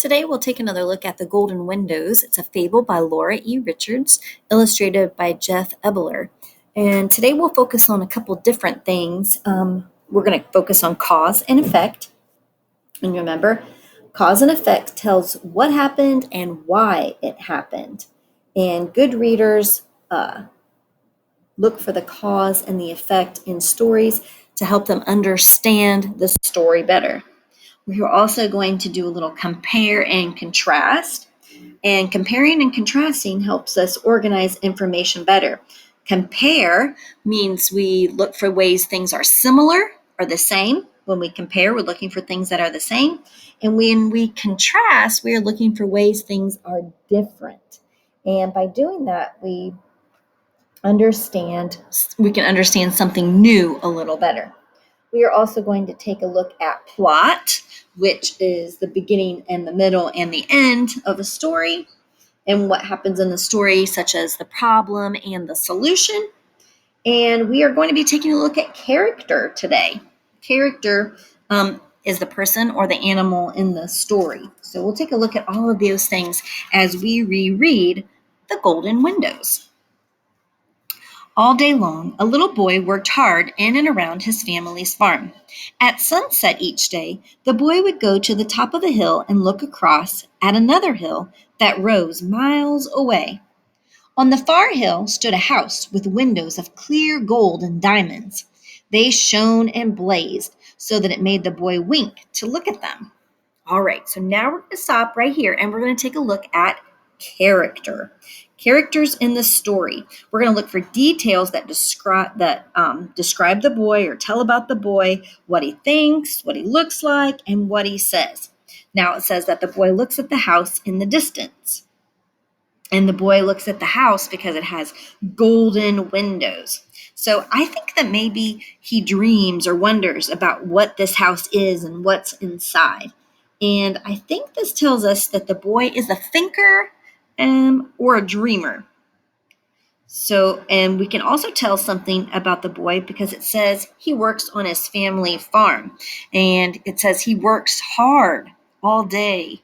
Today we'll take another look at The Golden Windows. It's a fable by Laura E. Richards, illustrated by Jeff Ebeler. And today we'll focus on a couple different things. We're going to focus on cause and effect. And remember, cause and effect tells what happened and why it happened. And good readers look for the cause and the effect in stories to help them understand the story better. We're also going to do a little compare and contrast. And comparing and contrasting helps us organize information better. Compare means we look for ways things are similar or the same. When we compare, we're looking for things that are the same. And when we contrast, we are looking for ways things are different. And by doing that, we can understand something new a little better. We are also going to take a look at plot, which is the beginning and the middle and the end of a story, and what happens in the story, such as the problem and the solution. And we are going to be taking a look at character today. Character is the person or the animal in the story. So we'll take a look at all of those things as we reread The Golden Windows. All day long, a little boy worked hard in and around his family's farm. At sunset each day, the boy would go to the top of a hill and look across at another hill that rose miles away. On the far hill stood a house with windows of clear gold and diamonds. They shone and blazed so that it made the boy wink to look at them. All right, so now we're going to stop right here and we're going to take a look at character. Characters in the story. We're going to look for details that describe the boy or tell about the boy, what he thinks, what he looks like, and what he says. Now it says that the boy looks at the house in the distance. And the boy looks at the house because it has golden windows. So I think that maybe he dreams or wonders about what this house is and what's inside. And I think this tells us that the boy is a thinker or a dreamer. So, and we can also tell something about the boy because it says he works on his family farm. And it says he works hard all day,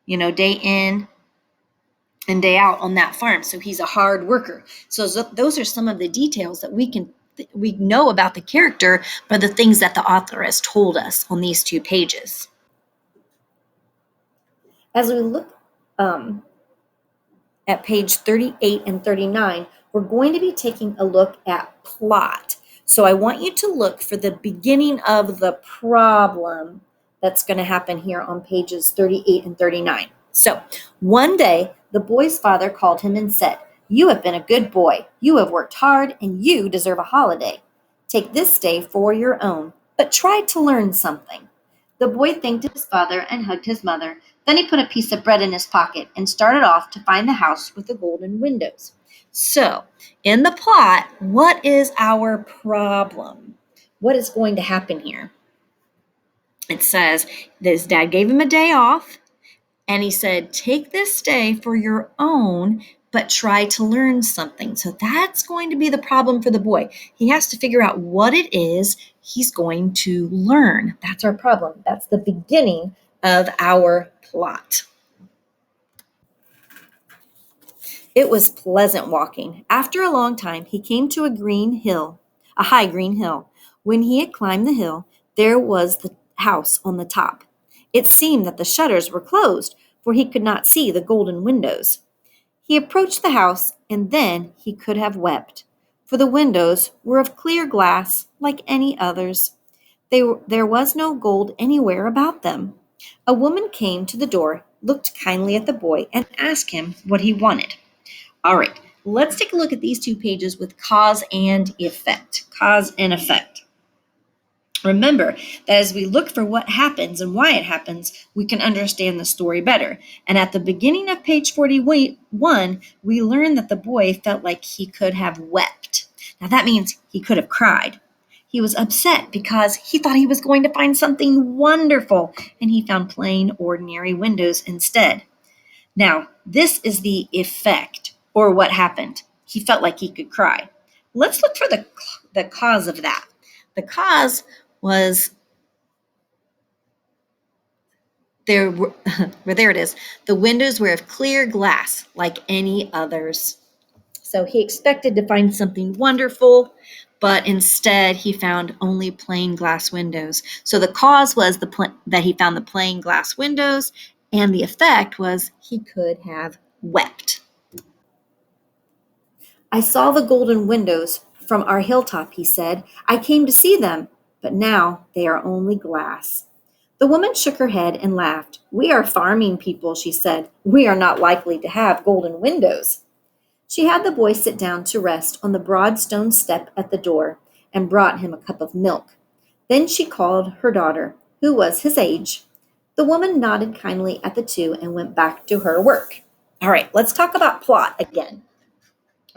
day in and day out on that farm. So he's a hard worker. So those are some of the details that we know about the character by the things that the author has told us on these 2 pages. As we look at page 38 and 39, we're going to be taking a look at plot. So I want you to look for the beginning of the problem that's going to happen here on pages 38 and 39. So one day, the boy's father called him and said, "You have been a good boy. You have worked hard and you deserve a holiday. Take this day for your own, but try to learn something." The boy thanked his father and hugged his mother. Then he put a piece of bread in his pocket and started off to find the house with the golden windows. So, in the plot, what is our problem? What is going to happen here? It says that his dad gave him a day off, and he said, "Take this day for your own, but try to learn something." So that's going to be the problem for the boy. He has to figure out what it is he's going to learn. That's our problem. That's the beginning of our plot. It was pleasant walking. After a long time, he came to a high green hill. When he had climbed the hill, there was the house on the top. It seemed that the shutters were closed, for he could not see the golden windows. He approached the house, and then he could have wept, for the windows were of clear glass like any others. There was no gold anywhere about them. A woman came to the door, looked kindly at the boy, and asked him what he wanted. All right, let's take a look at these 2 pages with cause and effect. Cause and effect. Remember that as we look for what happens and why it happens, we can understand the story better. And at the beginning of page 41, we learn that the boy felt like he could have wept. Now that means he could have cried. He was upset because he thought he was going to find something wonderful, and he found plain, ordinary windows instead. Now, this is the effect, or what happened. He felt like he could cry. Let's look for the cause of that. The cause was There were, well, there it is. The windows were of clear glass like any others. So he expected to find something wonderful, but instead he found only plain glass windows. So the cause was that he found the plain glass windows, and the effect was he could have wept. I saw the golden windows from our hilltop, he said. I came to see them, but now they are only glass. The woman shook her head and laughed. We are farming people, she said. We are not likely to have golden windows. She had the boy sit down to rest on the broad stone step at the door and brought him a cup of milk. Then she called her daughter, who was his age. The woman nodded kindly at the two and went back to her work. All right, let's talk about plot again.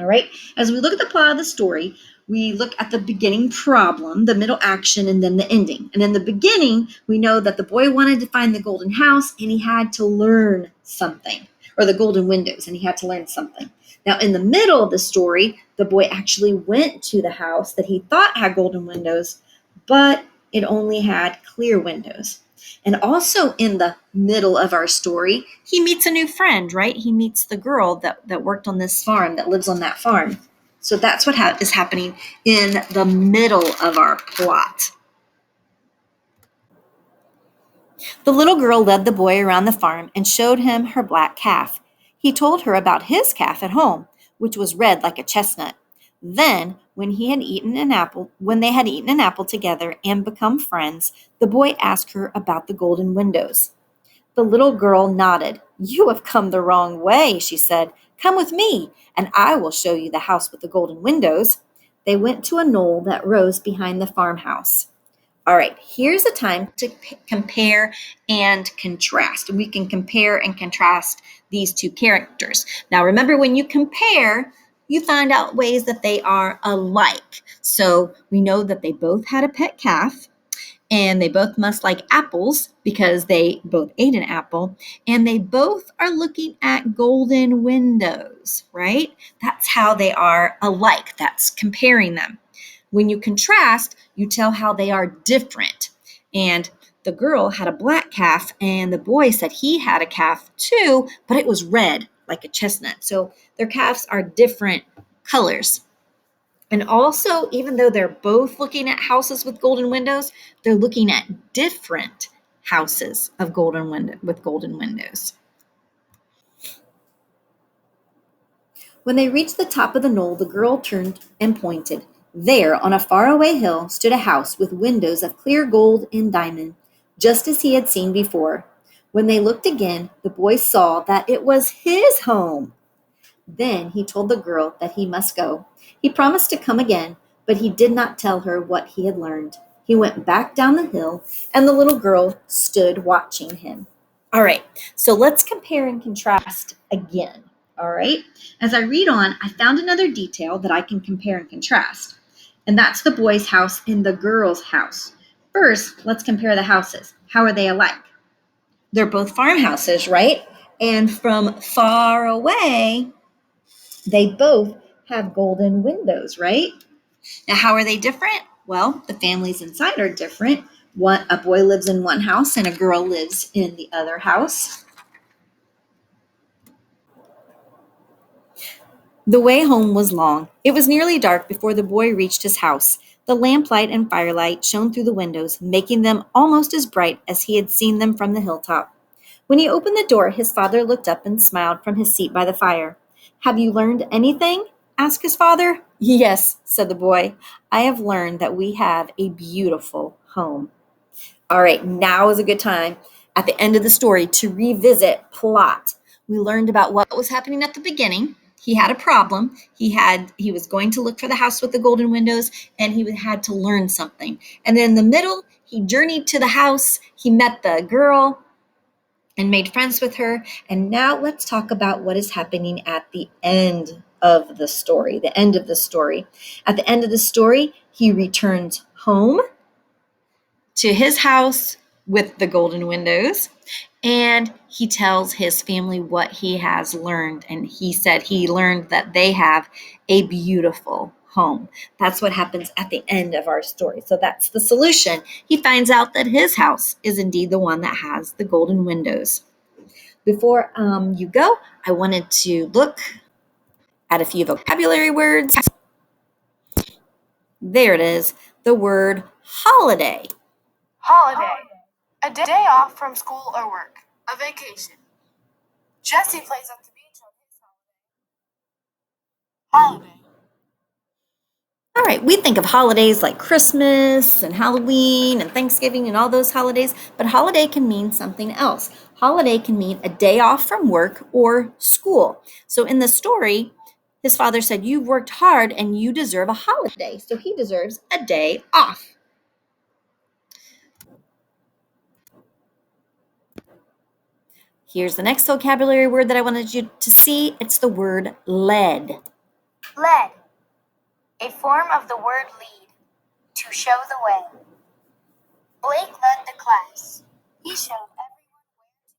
All right, as we look at the plot of the story, we look at the beginning problem, the middle action, and then the ending. And in the beginning, we know that the boy wanted to find the golden house and he had to learn something, or the golden windows, and he had to learn something. Now, in the middle of the story, the boy actually went to the house that he thought had golden windows, but it only had clear windows. And also in the middle of our story, he meets a new friend, right? He meets the girl that worked on this farm, that lives on that farm. So that's what is happening in the middle of our plot. The little girl led the boy around the farm and showed him her black calf. He told her about his calf at home, which was red like a chestnut. Then, when they had eaten an apple together and become friends, the boy asked her about the golden windows. The little girl nodded. You have come the wrong way, she said. Come with me, and I will show you the house with the golden windows. They went to a knoll that rose behind the farmhouse. All right, here's a time to compare and contrast. We can compare and contrast these two characters. Now, remember, when you compare, you find out ways that they are alike. So we know that they both had a pet calf, and they both must like apples because they both ate an apple, and they both are looking at golden windows, right? That's how they are alike. That's comparing them. When you contrast, you tell how they are different. And the girl had a black calf, and the boy said he had a calf too, but it was red like a chestnut. So their calves are different colors. And also, even though they're both looking at houses with golden windows, they're looking at different houses with golden windows. When they reached the top of the knoll, the girl turned and pointed. There, on a faraway hill, stood a house with windows of clear gold and diamond, just as he had seen before. When they looked again, the boy saw that it was his home. Then he told the girl that he must go. He promised to come again, but he did not tell her what he had learned. He went back down the hill, and the little girl stood watching him. All right, so let's compare and contrast again. All right, as I read on, I found another detail that I can compare and contrast, and that's the boy's house and the girl's house. First, let's compare the houses. How are they alike? They're both farmhouses, right? And from far away, they both have golden windows, right? Now, how are they different? Well, the families inside are different. A boy lives in one house and a girl lives in the other house. The way home was long. It was nearly dark before the boy reached his house. The lamplight and firelight shone through the windows, making them almost as bright as he had seen them from the hilltop. When he opened the door, his father looked up and smiled from his seat by the fire. Have you learned anything? Asked his father. Yes, said the boy. I have learned that we have a beautiful home. All right, now is a good time at the end of the story to revisit plot. We learned about what was happening at the beginning. He had a problem. He was going to look for the house with the golden windows, and he had to learn something. And then in the middle, he journeyed to the house. He met the girl and made friends with her. And now let's talk about what is happening at the end of the story. The end of the story. At the end of the story, he returns home to his house with the golden windows, and he tells his family what he has learned. And he said he learned that they have a beautiful home. That's what happens at the end of our story. So that's the solution. He finds out that his house is indeed the one that has the golden windows. Before you go, I wanted to look at a few vocabulary words. There it is, the word holiday. Holiday. A day off from school or work. A vacation. Jesse plays at the beach on his holiday. Holiday. All right, we think of holidays like Christmas and Halloween and Thanksgiving and all those holidays, but holiday can mean something else. Holiday can mean a day off from work or school. So in the story, his father said, "You've worked hard and you deserve a holiday." So he deserves a day off. Here's the next vocabulary word that I wanted you to see. It's the word lead. Lead. A form of the word lead. To show the way. Blake led the class. He showed everyone where to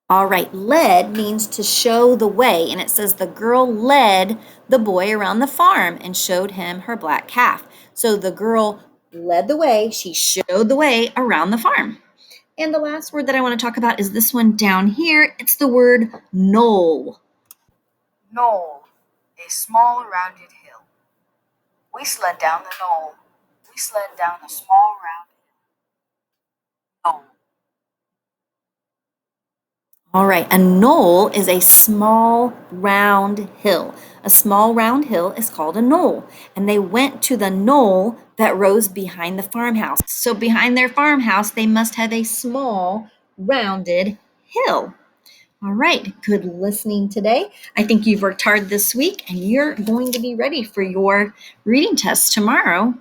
go. All right, led means to show the way, and it says the girl led the boy around the farm and showed him her black calf. So the girl led the way, she showed the way around the farm. And the last word that I want to talk about is this one down here. It's the word knoll. Knoll. A small rounded hill. We slid down the knoll. We slid down a small round hill. Knoll. All right, a knoll is a small round hill. A small round hill is called a knoll. And they went to the knoll that rose behind the farmhouse. So behind their farmhouse, they must have a small rounded hill. All right, good listening today. I think you've worked hard this week and you're going to be ready for your reading test tomorrow.